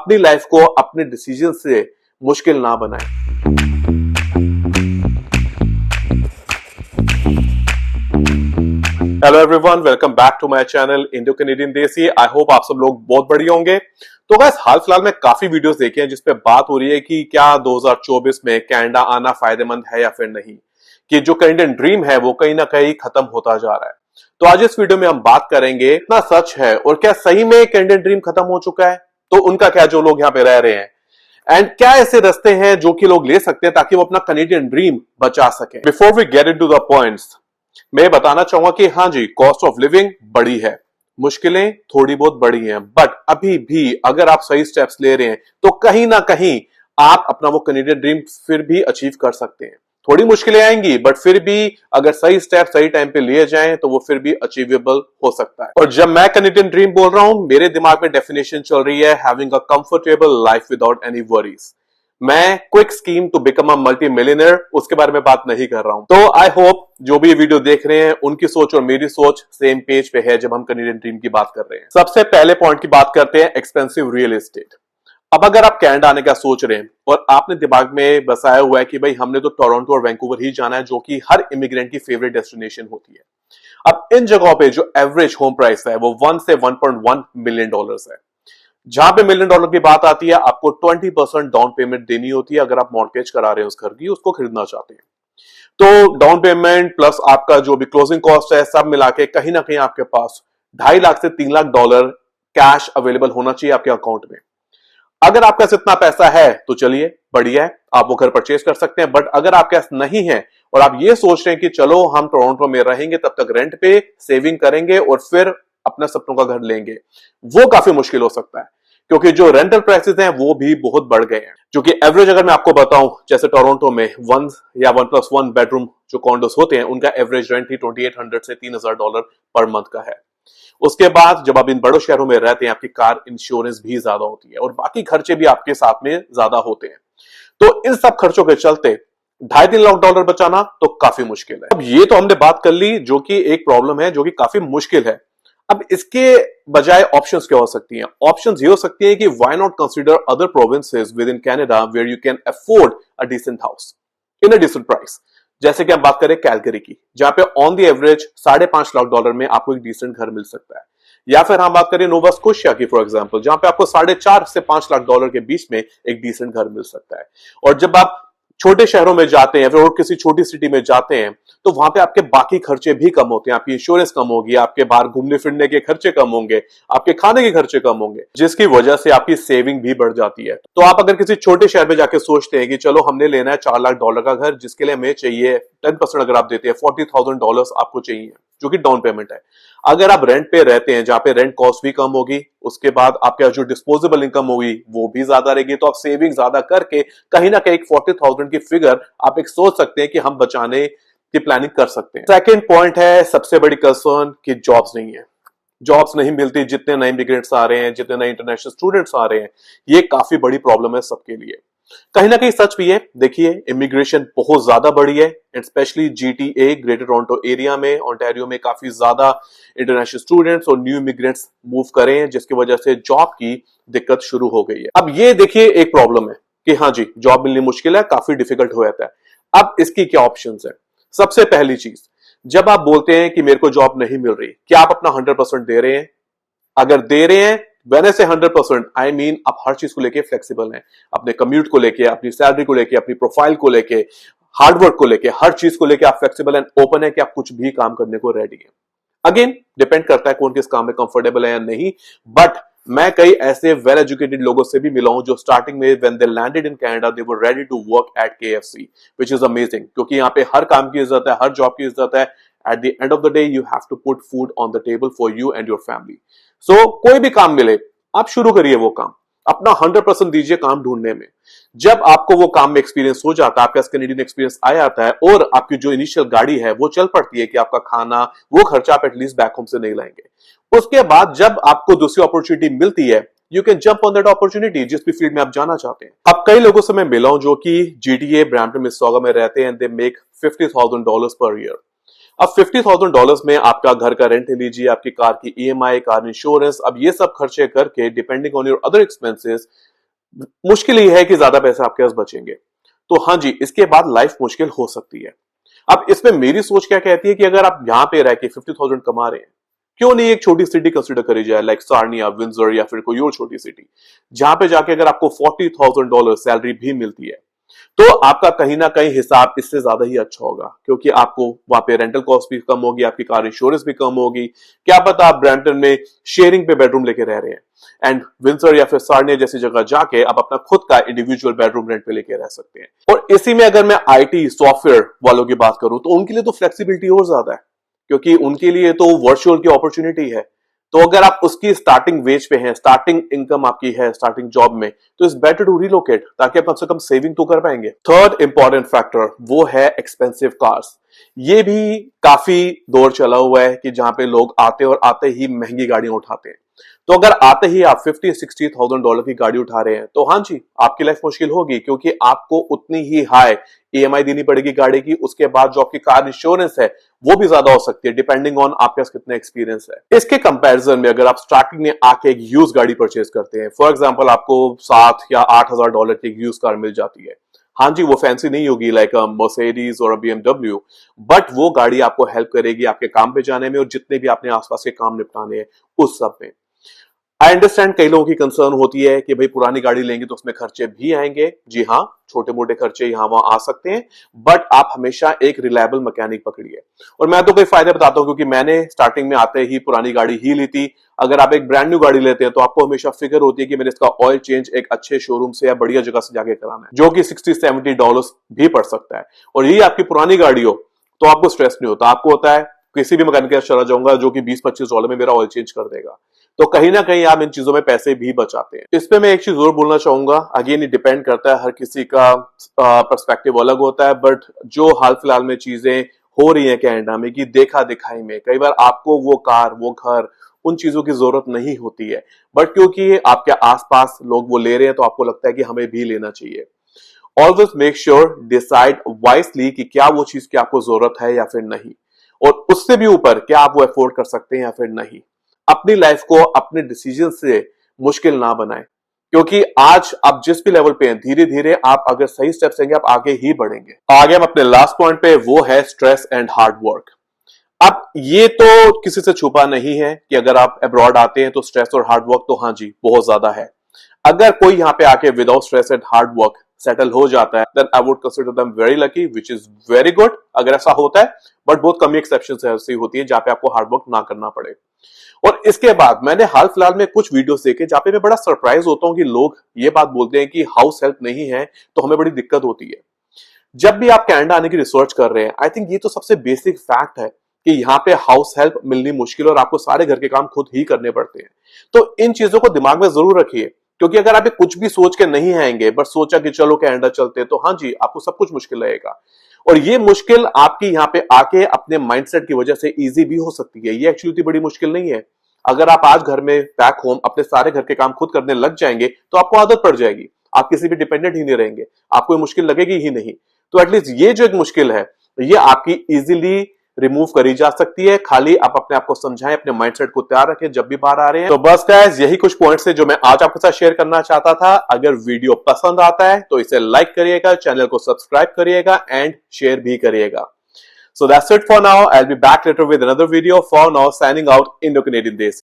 अपनी लाइफ को अपने डिसीजन से मुश्किल ना बनाएं। Hello everyone, welcome back to my channel Indo Canadian Desi. I hope आप सब लोग बहुत बढ़िया होंगे। तो गाइस, हाल फिलहाल में काफी वीडियोस देखे हैं जिसपे बात हो रही है कि क्या 2024 में कनाडा आना फायदेमंद है या फिर नहीं, कि जो कैनेडियन ड्रीम है वो कहीं ना कहीं खत्म होता जा रहा है। तो आज इस वीडियो में हम बात करेंगे इतना सच है और क्या सही में कैनेडियन ड्रीम खत्म हो चुका है, तो उनका क्या जो लोग यहाँ पे रह रहे हैं, एंड क्या ऐसे रास्ते हैं जो कि लोग ले सकते हैं ताकि वो अपना कैनेडियन ड्रीम बचा सकें। Before we get into the points, मैं बताना चाहूंगा कि हाँ जी, कॉस्ट ऑफ लिविंग बढ़ी है, मुश्किलें थोड़ी बहुत बढ़ी हैं, बट अभी भी अगर आप सही स्टेप्स ले रहे हैं तो कहीं ना कहीं आप अपना वो कैनेडियन ड्रीम फिर भी अचीव कर सकते हैं। थोड़ी मुश्किलें आएंगी बट फिर भी अगर सही स्टेप सही टाइम पे लिए जाएं तो वो फिर भी अचीवेबल हो सकता है। और जब मैं कैनेडियन ड्रीम बोल रहा हूं, मेरे दिमाग में डेफिनेशन चल रही है having a comfortable life without any worries. मैं quick scheme to become a multi millionaire उसके बारे में बात नहीं कर रहा हूं। तो आई होप जो भी ये वीडियो देख रहे हैं उनकी सोच और मेरी सोच सेम पेज पे है जब हम कैनेडियन ड्रीम की बात कर रहे हैं। सबसे पहले पॉइंट की बात करते हैं, एक्सपेंसिव रियल एस्टेट। अब अगर आप कनाडा आने का सोच रहे हैं और आपने दिमाग में बसाया हुआ है कि भाई हमने तो टोरंटो और वैंकूवर ही जाना है, जो कि हर इमिग्रेंट की फेवरेट डेस्टिनेशन होती है। अब इन जगहों पे जो एवरेज होम प्राइस है वो 1 से 1.1 मिलियन डॉलर्स है। जहां पे मिलियन डॉलर की बात आती है, आपको 20% डाउन पेमेंट देनी होती है अगर आप मॉर्गेज करा रहे हैं उस घर की, उसको खरीदना चाहते हैं। तो डाउन पेमेंट प्लस आपका जो भी क्लोजिंग कॉस्ट है सब मिला के कहीं ना कहीं आपके पास 2.5 लाख से 3 लाख डॉलर कैश अवेलेबल होना चाहिए आपके अकाउंट में। अगर आपके पास इतना पैसा है तो चलिए बढ़िया है, आप वो घर परचेज कर सकते हैं। बट अगर आपके पास नहीं है और आप ये सोच रहे हैं कि चलो हम टोरंटो में रहेंगे तब तक रेंट पे सेविंग करेंगे और फिर अपना सपनों का घर लेंगे, वो काफी मुश्किल हो सकता है क्योंकि जो रेंटल प्राइसेस हैं वो भी बहुत बढ़ गए हैं। जो कि एवरेज अगर मैं आपको बताऊं, जैसे टोरंटो में 1 या 1+1 बेडरूम जो कॉन्डोस होते हैं उनका एवरेज रेंट ही 2800 से 3000 डॉलर पर मंथ का है। उसके बाद जब आप इन बड़े शहरों में रहते हैं आपकी कार इंश्योरेंस भी ज्यादा होती है और बाकी खर्चे भी आपके साथ में ज्यादा होते हैं। तो इन सब खर्चों के चलते 2.5-3 लाख डॉलर बचाना तो काफी मुश्किल है। अब ये तो हमने बात कर ली जो कि एक प्रॉब्लम है जो कि काफी मुश्किल है। अब इसके बजाय ऑप्शंस क्या हो सकती हैं? ऑप्शंस ये हो सकती है कि why not consider other provinces within Canada where you can afford a decent house in a decent price. जैसे कि हम बात करें कैलगरी की, जहां पे on the average 5.5 lakh dollar में आपको एक डिसेंट घर मिल सकता है। या फिर हम बात करें नोवा स्कोशिया की फॉर एग्जांपल, जहां पे आपको 4.5 से 5 लाख डॉलर के बीच में एक डिसेंट घर मिल सकता है। और जब आप छोटे शहरों में जाते हैं फिर और किसी छोटी सिटी में जाते हैं तो वहां पे आपके बाकी खर्चे भी कम होते हैं, आपकी इंश्योरेंस कम होगी, आपके बाहर घूमने फिरने के खर्चे कम होंगे, आपके खाने के खर्चे कम होंगे, जिसकी वजह से आपकी सेविंग भी बढ़ जाती है। तो आप अगर किसी छोटे शहर में जाके सोचते हैं कि चलो हमने लेना है 4 लाख डॉलर का घर, जिसके लिए हमें चाहिए 10% अगर आप देते हैं 40,000 डॉलर आपको चाहिए जो कि डाउन पेमेंट है। अगर आप रेंट पे रहते हैं जहां पे रेंट कॉस्ट भी कम होगी, उसके बाद आपका जो डिस्पोजेबल इनकम होगी वो भी ज्यादा रहेगी, तो आप सेविंग ज्यादा करके कहीं ना कहीं 40,000 की फिगर आप एक सोच सकते हैं कि हम बचाने की प्लानिंग कर सकते हैं। सेकेंड पॉइंट है सबसे बड़ी कंसर्न कि जॉब्स नहीं है, जॉब्स नहीं मिलती। जितने नए इमिग्रेंट्स आ रहे हैं, जितने नए इंटरनेशनल स्टूडेंट्स आ रहे हैं, ये काफी बड़ी प्रॉब्लम है सबके लिए। कहीं ना कहीं सच भी है। देखिए, इमिग्रेशन बहुत ज्यादा बढ़ी है, specially GTA greater Toronto area में, ओंटारियो में काफी ज्यादा इंटरनेशनल स्टूडेंट्स और न्यू इमिग्रेंट्स मूव करे हैं, जिसकी वजह से जॉब की दिक्कत शुरू हो गई है। अब ये देखिए एक प्रॉब्लम है कि हाँ जी, जॉब मिलनी मुश्किल है, काफी डिफिकल्ट हो जाता है। अब इसकी क्या ऑप्शंस है? सबसे पहली चीज, जब आप बोलते हैं कि मेरे को जॉब नहीं मिल रही, क्या आप अपना 100% दे रहे हैं? अगर दे रहे हैं, वैसे से 100%, आई मीन आप हर चीज को लेके फ्लेक्सिबल हैं, अपने कम्यूट को लेके, अपनी सैलरी को लेके, अपनी प्रोफाइल को लेके, हार्डवर्क को लेके, हर चीज को लेके आप फ्लेक्सिबल एंड ओपन है कि आप कुछ भी काम करने को रेडी हैं। अगेन डिपेंड करता है कौन किस काम में कंफर्टेबल है या नहीं, बट मैं कई ऐसे वेल एजुकेटेड लोगों से भी मिला हूं जो स्टार्टिंग में when they landed in Canada they were ready to work at KFC, which is amazing, क्योंकि यहाँ पे हर काम की इज्जत है, हर जॉब की इज्जत है। At the end of the day you have to put food on the table for you and your family. So कोई भी काम मिले आप शुरू करिए वो काम, अपना 100% दीजिए काम ढूंढने में। जब आपको वो काम में एक्सपीरियंस हो जाता है, आपका कैनेडियन एक्सपीरियंस आ जाता है और आपकी जो इनिशियल गाड़ी है वो चल पड़ती है कि आपका खाना वो खर्चा आप एटलीस्ट बैक होम से नहीं लाएंगे, उसके बाद जब आपको दूसरी अपॉर्चुनिटी मिलती है you can jump on that opportunity जिस भी फील्ड में आप जाना चाहते हैं। अब कई लोगों से मैं मिला हूं जो कि GTA ब्रैम्पटन मिसिसागा में रहते हैं, दे मेक $50,000 पर ईयर। अब $50,000 में आपका घर का रेंट लीजिए, आपकी कार की EMI, कार इंश्योरेंस, अब ये सब खर्चे करके depending on your other expenses मुश्किल ही है कि ज्यादा पैसे आपके पास बचेंगे। तो हाँ जी, इसके बाद लाइफ मुश्किल हो सकती है। अब इसमें मेरी सोच क्या कहती है कि अगर आप यहां पे रह के 50,000 कमा रहे हैं, क्यों नहीं एक छोटी सिटी कंसिडर करी जाए, लाइक सार्निया, विंजर या फिर कोई और छोटी सिटी, जहां पे जाके अगर आपको $40,000 सैलरी भी मिलती है, तो आपका कहीं ना कहीं हिसाब इससे ज्यादा ही अच्छा होगा, क्योंकि आपको वहां पे रेंटल कॉस्ट भी कम होगी, आपकी कार इंश्योरेंस भी कम होगी। क्या पता आप ब्रैम्पटन में शेयरिंग पे बेडरूम लेके रह रहे हैं एंड विंसर या फिर सार्निया जैसी जगह जाके आप अपना खुद का इंडिविजुअल बेडरूम रेंट पे लेके रह सकते हैं। और इसी में अगर मैं आईटी सॉफ्टवेयर वालों की बात करूं तो उनके लिए तो फ्लेक्सिबिलिटी और ज्यादा है, क्योंकि उनके लिए तो वर्चुअल की अपॉर्चुनिटी है। तो अगर आप उसकी स्टार्टिंग वेज पे हैं, स्टार्टिंग इनकम आपकी है स्टार्टिंग जॉब में, तो इट्स बेटर टू रिलोकेट, ताकि आप कम से कम सेविंग तो कर पाएंगे। थर्ड इंपॉर्टेंट फैक्टर वो है एक्सपेंसिव कार्स। ये भी काफी दौर चला हुआ है कि जहां पे लोग आते और आते ही महंगी गाड़ियां उठाते हैं। तो अगर आते ही आप $50,000-60,000 की गाड़ी उठा रहे हैं, तो हाँ जी, आपकी लाइफ मुश्किल होगी, क्योंकि आपको उतनी ही हाई ईएमआई देनी पड़ेगी गाड़ी की। उसके बाद जो आपकी कार इंश्योरेंस है वो भी ज्यादा हो सकती है, डिपेंडिंग ऑन आपके पास कितना एक्सपीरियंस है। इसके कंपैरिजन में अगर आप स्टार्टिंग में आके एक यूज गाड़ी परचेज करते हैं, फॉर एग्जांपल आपको $7,000 या $8,000 की यूज कार मिल जाती है। हाँ जी, वो फैंसी नहीं होगी लाइक मर्सिडीज और BMW, बट वो गाड़ी आपको हेल्प करेगी आपके काम पे जाने में और जितने भी आपने आसपास के काम निपटाने हैं उस सब में। आई अंडरस्टैंड कई लोगों की कंसर्न होती है कि भाई पुरानी गाड़ी लेंगे तो उसमें खर्चे भी आएंगे। जी हाँ, छोटे मोटे खर्चे यहां वहां आ सकते हैं, बट आप हमेशा एक रिलायबल मैकेनिक पकड़िए। और मैं तो कई फायदे बताता हूं, क्योंकि मैंने स्टार्टिंग में आते ही पुरानी गाड़ी ही ली थी। अगर आप एक ब्रांड न्यू गाड़ी लेते हैं तो आपको हमेशा फिक्र होती है कि मैंने इसका ऑयल चेंज एक अच्छे शोरूम से या बढ़िया जगह से जाके कराना है, जो कि $60-70 भी पड़ सकता है। और यही आपकी पुरानी गाड़ी हो तो आपको स्ट्रेस नहीं होता, आपको होता है किसी भी मैकेनिक के पास चला जाऊंगा जो कि $20-25 में मेरा ऑयल चेंज कर देगा। तो कहीं ना कहीं आप इन चीजों में पैसे भी बचाते हैं। इस पे मैं एक चीज और बोलना चाहूंगा, अगेन ये डिपेंड करता है, हर किसी का पर्सपेक्टिव अलग होता है, बट जो हाल फिलहाल में चीजें हो रही है कनाडा में कि देखा दिखाई में, कई बार आपको वो कार वो घर उन चीजों की जरूरत नहीं होती है, बट क्योंकि आपके आसपास लोग वो ले रहे हैं तो आपको लगता है कि हमें भी लेना चाहिए। Always make sure, decide wisely कि क्या वो चीज की आपको जरूरत है या फिर नहीं, और उससे भी ऊपर क्या आप वो अफोर्ड कर सकते हैं या फिर नहीं। अपनी लाइफ को अपने डिसीजन से मुश्किल ना बनाएं, क्योंकि आज आप जिस भी लेवल पे हैं, धीरे धीरे आप अगर सही स्टेप्स लेंगे आप आगे ही बढ़ेंगे। आगे हम अपने लास्ट पॉइंट पे, वो है स्ट्रेस एंड हार्ड वर्क। अब ये तो किसी से छुपा नहीं है कि अगर आप अब्रॉड आते हैं तो स्ट्रेस और हार्ड वर्क तो हाँ जी बहुत ज्यादा है। अगर कोई यहाँ पे आके without stress and hard work settle हो जाता है, then I would consider them very lucky, which is very good अगर ऐसा होता है। बट बहुत कम एक्सेप्शंस ऐसी होती है जहां पे आपको हार्ड वर्क ना करना पड़े। और इसके बाद मैंने हाल फिलहाल में कुछ वीडियोस देखे जहां पे मैं बड़ा सरप्राइज होता हूं कि लोग ये बात बोलते हैं कि हाउस हेल्प नहीं है तो हमें बड़ी दिक्कत होती है। जब भी आप कनाडा आने की रिसर्च कर रहे हैं, आई थिंक ये तो सबसे बेसिक फैक्ट है कि यहाँ पे हाउस हेल्प मिलनी मुश्किल और आपको सारे घर के काम खुद ही करने पड़ते हैं। तो इन चीजों को दिमाग में जरूर रखिए, क्योंकि अगर आप ये कुछ भी सोच के नहीं आएंगे बट सोचा कि चलो कनाडा चलते हैं, तो हाँ जी आपको सब कुछ मुश्किल रहेगा। और ये मुश्किल आपकी यहाँ पे आके अपने माइंडसेट की वजह से इजी भी हो सकती है। ये एक्चुअली बड़ी मुश्किल नहीं है। अगर आप आज घर में बैक होम अपने सारे घर के काम खुद करने लग जाएंगे तो आपको आदत पड़ जाएगी, आप किसी भी डिपेंडेंट ही नहीं रहेंगे, आपको ये मुश्किल लगेगी ही नहीं। तो एटलीस्ट ये जो एक मुश्किल है ये आपकी इजीली रिमूव करी जा सकती है। खाली आप अपने आप को समझाएं, अपने माइंडसेट को तैयार रखें जब भी बाहर आ रहे हैं। तो बस गाइस यही कुछ पॉइंट्स है जो मैं आज आपके साथ शेयर करना चाहता था। अगर वीडियो पसंद आता है तो इसे लाइक करिएगा, चैनल को सब्सक्राइब करिएगा एंड शेयर भी करिएगा। So that's it for now. I'll be back later with another video. For now, signing out, Indo-Canadian Desi.